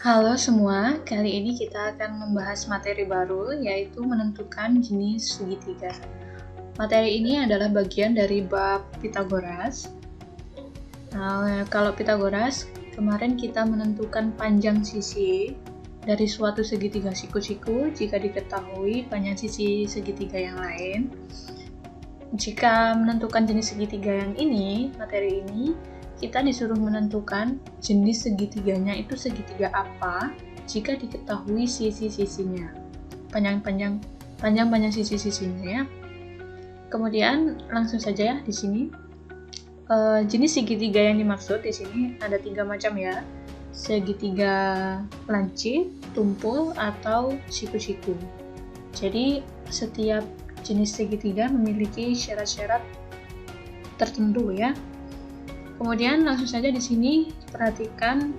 Halo semua, kali ini kita akan membahas materi baru, yaitu menentukan jenis segitiga. Materi ini adalah bagian dari bab Pitagoras. Nah, kalau Pitagoras, kemarin kita menentukan panjang sisi dari suatu segitiga siku-siku jika diketahui panjang sisi segitiga yang lain. Jika menentukan jenis segitiga yang ini, materi ini, kita disuruh menentukan jenis segitiganya itu segitiga apa jika diketahui sisi-sisinya, panjang-panjang sisi-sisinya ya. Kemudian langsung saja ya di sini. Jenis segitiga yang dimaksud di sini ada 3 macam ya. Segitiga lancip, tumpul, atau siku-siku. Jadi setiap jenis segitiga memiliki syarat-syarat tertentu ya. Kemudian langsung saja di sini perhatikan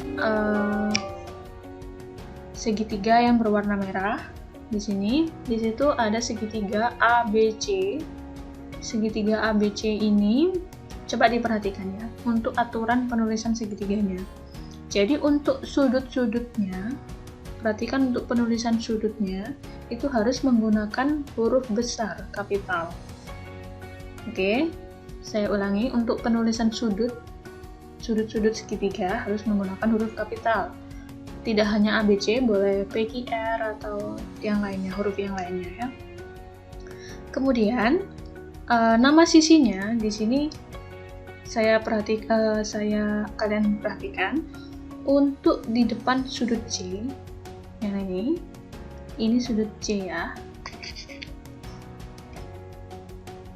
segitiga yang berwarna merah. Di situ ada segitiga ABC. Segitiga ABC ini coba diperhatikan ya untuk aturan penulisan segitiganya. Jadi untuk sudut-sudutnya, perhatikan untuk penulisan sudutnya itu harus menggunakan huruf besar kapital. Oke. Saya ulangi, untuk penulisan sudut-sudut segitiga harus menggunakan huruf kapital. Tidak hanya ABC, boleh PQR atau yang lainnya, huruf yang lainnya ya. Kemudian nama sisinya di sini kalian perhatikan untuk di depan sudut C yang ini sudut C ya.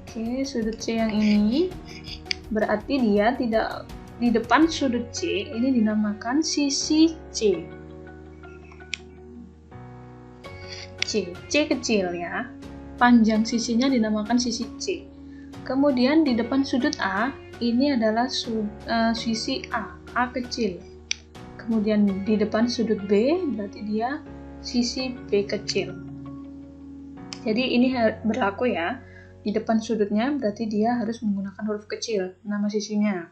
Oke, sudut C yang ini berarti dia tidak di depan sudut C, ini dinamakan sisi C. C kecil ya. Panjang sisinya dinamakan sisi C. Kemudian di depan sudut A, ini adalah sisi A kecil. Kemudian di depan sudut B, berarti dia sisi B kecil. Jadi ini berlaku ya. Di depan sudutnya berarti dia harus menggunakan huruf kecil, nama sisinya.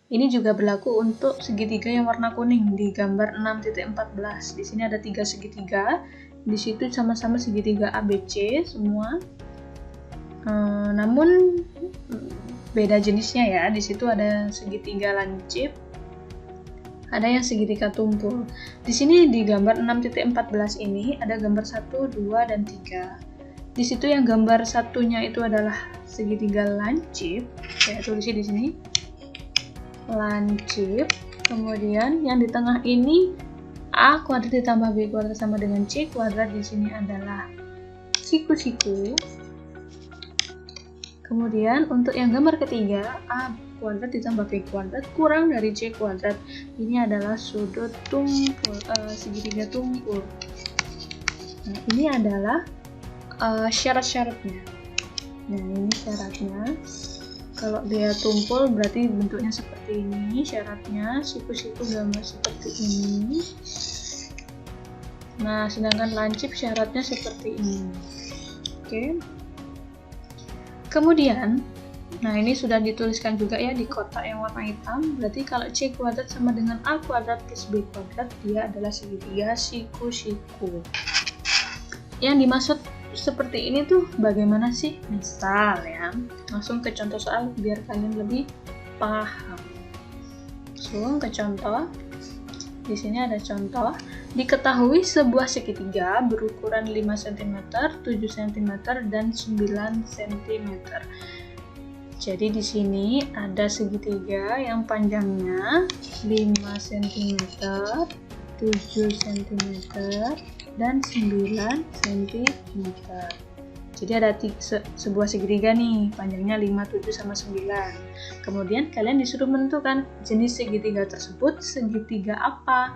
Ini juga berlaku untuk segitiga yang warna kuning di gambar 6.14. Di sini ada 3 segitiga. Di situ sama-sama segitiga ABC semua. Namun beda jenisnya ya. Di situ ada segitiga lancip, ada yang segitiga tumpul. Di sini di gambar 6.14 ini ada gambar 1, 2, dan 3. Di situ yang gambar satunya itu adalah segitiga lancip, saya tulis di sini lancip. Kemudian yang di tengah ini A kuadrat ditambah B kuadrat sama dengan C kuadrat, di sini adalah siku-siku. Kemudian untuk yang gambar ketiga A kuadrat ditambah B kuadrat kurang dari C kuadrat, ini adalah sudut tumpul, segitiga tumpul. Nah, ini adalah syarat-syaratnya. Nah, ini syaratnya. Kalau dia tumpul berarti bentuknya seperti ini syaratnya, siku-siku gambar seperti ini. Nah, sedangkan lancip syaratnya seperti ini. Oke. Kemudian, nah ini sudah dituliskan juga ya di kotak yang warna hitam. Berarti kalau C kuadrat sama dengan A kuadrat plus B kuadrat, dia adalah segitiga siku-siku. Yang dimaksud seperti ini tuh bagaimana sih? Misal ya, langsung ke contoh soal biar kalian lebih paham. Langsung ke contoh. Di sini ada contoh. Diketahui sebuah segitiga berukuran 5 cm, 7 cm, dan 9 cm. Jadi di sini ada segitiga yang panjangnya 5 cm, 7 cm, dan 9 cm. Jadi ada sebuah segitiga nih, panjangnya 5, 7, sama 9. Kemudian kalian disuruh menentukan jenis segitiga tersebut segitiga apa.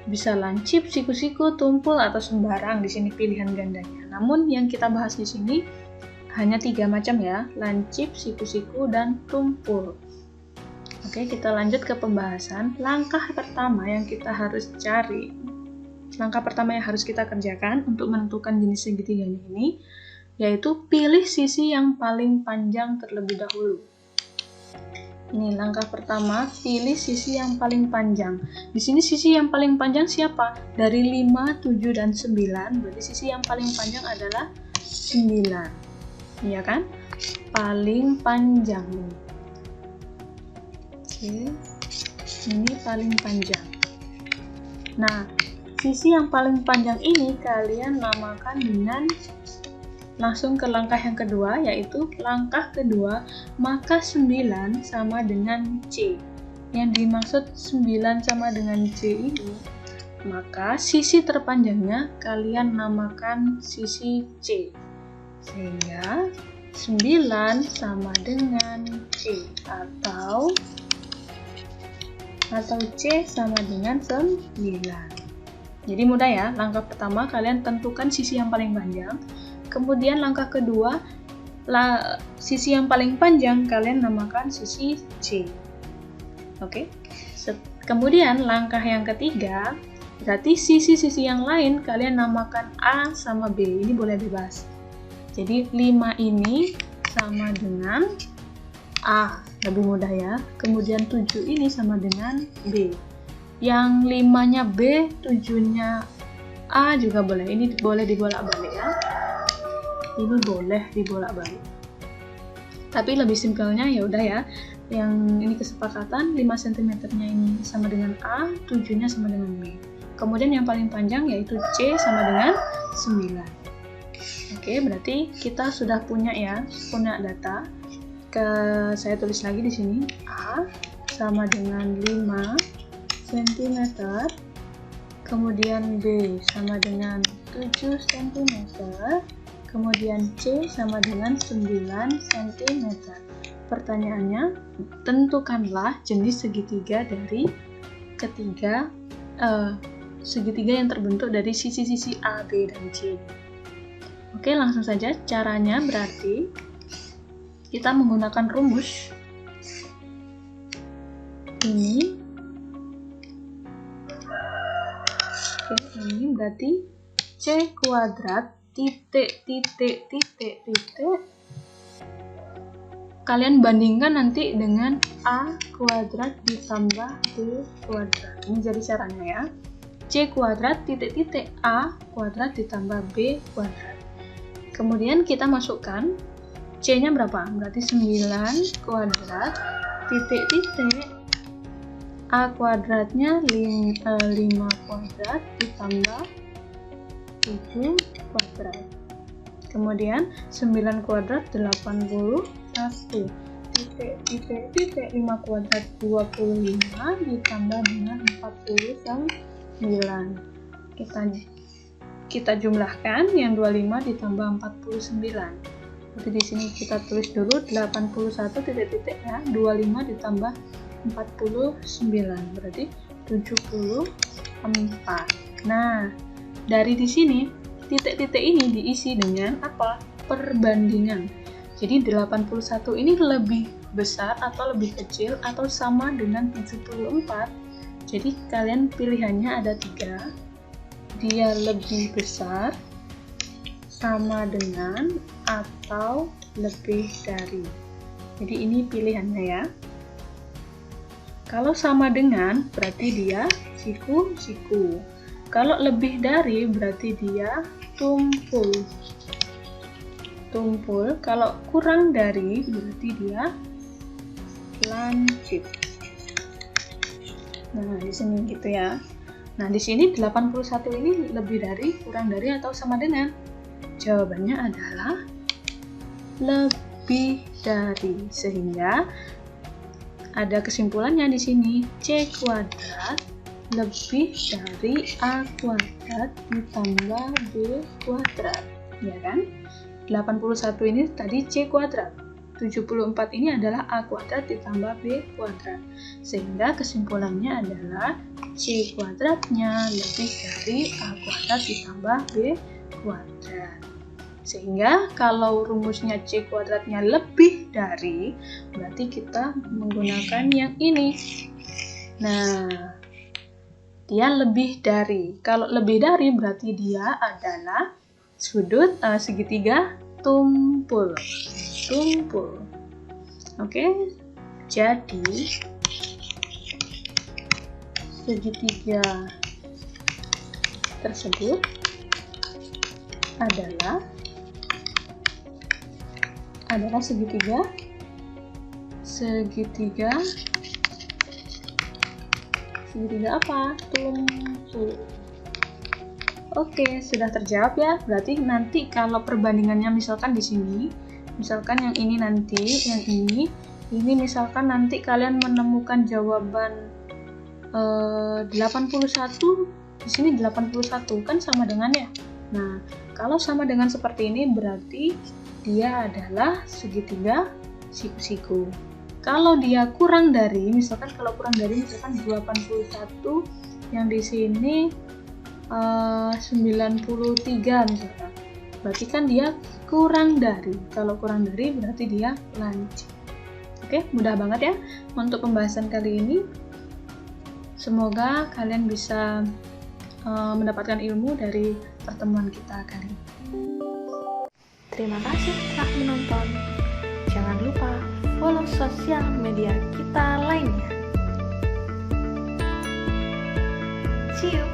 Bisa lancip, siku-siku, tumpul, atau sembarang. Di sini pilihan gandanya. Namun yang kita bahas di sini hanya 3 macam ya, lancip, siku-siku, dan tumpul. Oke, kita lanjut ke pembahasan. Langkah pertama yang harus kita kerjakan untuk menentukan jenis segitiganya ini, yaitu pilih sisi yang paling panjang terlebih dahulu. Ini langkah pertama, pilih sisi yang paling panjang. Di sini sisi yang paling panjang siapa? Dari 5, 7, dan 9, berarti sisi yang paling panjang adalah 9. Iya kan? Paling panjang. Oke. Ini paling panjang. Nah, sisi yang paling panjang ini kalian namakan dengan, langsung ke langkah yang kedua, yaitu langkah kedua, maka 9 sama dengan C. Yang dimaksud 9 sama dengan C ini, maka sisi terpanjangnya kalian namakan sisi C. Sehingga 9 sama dengan C, atau C sama dengan 9. Jadi mudah ya. Langkah pertama kalian tentukan sisi yang paling panjang. Kemudian langkah kedua, sisi yang paling panjang kalian namakan sisi C. Oke. Kemudian langkah yang ketiga, berarti sisi-sisi yang lain kalian namakan A sama B. Ini boleh bebas. Jadi 5 ini sama dengan A, lebih mudah ya. Kemudian 7 ini sama dengan B. Yang 5-nya B, 7-nya A juga boleh. Ini boleh dibolak-balik ya. Ini boleh dibolak-balik. Tapi lebih simpelnya ya udah ya. Yang ini kesepakatan 5 cm-nya ini sama dengan A, 7-nya sama dengan B. Kemudian yang paling panjang yaitu C sama dengan 9. Oke, berarti kita sudah punya data. Saya tulis lagi di sini. A sama dengan 5 cm. Kemudian B sama dengan 7 cm. Kemudian C sama dengan 9 cm. Pertanyaannya, tentukanlah jenis segitiga dari segitiga yang terbentuk dari sisi-sisi A, B, dan C. Oke, langsung saja. Caranya berarti kita menggunakan rumus ini. Oke, ini berarti C kuadrat titik kalian bandingkan nanti dengan A kuadrat ditambah B kuadrat. Ini jadi caranya ya. C kuadrat titik A kuadrat ditambah B kuadrat. Kemudian kita masukkan C-nya berapa? Berarti 9 kuadrat titik A kuadratnya 5 kuadrat ditambah 7 kuadrat. Kemudian 9 kuadrat 81 titik 5 kuadrat 25 ditambah dengan 49. Kita jumlahkan, yang 25 ditambah 49. Jadi di sini kita tulis dulu 81 titik ya, 25 ditambah 49 berarti 74. Nah, dari di sini titik-titik ini diisi dengan apa? Perbandingan. Jadi 81 ini lebih besar atau lebih kecil atau sama dengan 74. Jadi kalian pilihannya ada 3. Dia lebih besar, sama dengan, atau lebih dari. Jadi ini pilihannya ya. Kalau sama dengan berarti dia siku-siku. Kalau lebih dari berarti dia tumpul. Kalau kurang dari berarti dia lancip. Nah, di sini gitu ya. Nah, di sini 81 ini lebih dari, kurang dari, atau sama dengan? Jawabannya adalah lebih dari. Sehingga ada kesimpulannya di sini, C kuadrat lebih dari A kuadrat ditambah B kuadrat, ya kan? 81 ini tadi C kuadrat, 74 ini adalah A kuadrat ditambah B kuadrat, sehingga kesimpulannya adalah C kuadratnya lebih dari A kuadrat ditambah B kuadrat. Sehingga kalau rumusnya C kuadratnya lebih dari, berarti kita menggunakan yang ini. Nah, dia lebih dari. Kalau lebih dari berarti dia adalah sudut segitiga tumpul. Oke, C Jadi segitiga tersebut adalah segitiga apa? Tungsu. Oke, sudah terjawab ya. Berarti nanti kalau perbandingannya misalkan di sini, misalkan yang ini nanti, yang ini misalkan nanti kalian menemukan jawaban 81, di sini 81 kan sama dengan ya. Nah, kalau sama dengan seperti ini berarti dia adalah segitiga siku-siku. Kalau dia kurang dari, misalkan 81 yang di sini 93 misalkan. Berarti kan dia kurang dari. Kalau kurang dari berarti dia lancip. Oke, mudah banget ya untuk pembahasan kali ini. Semoga kalian bisa mendapatkan ilmu dari pertemuan kita kali ini. Terima kasih telah menonton. Jangan lupa follow sosial media kita lainnya. See you!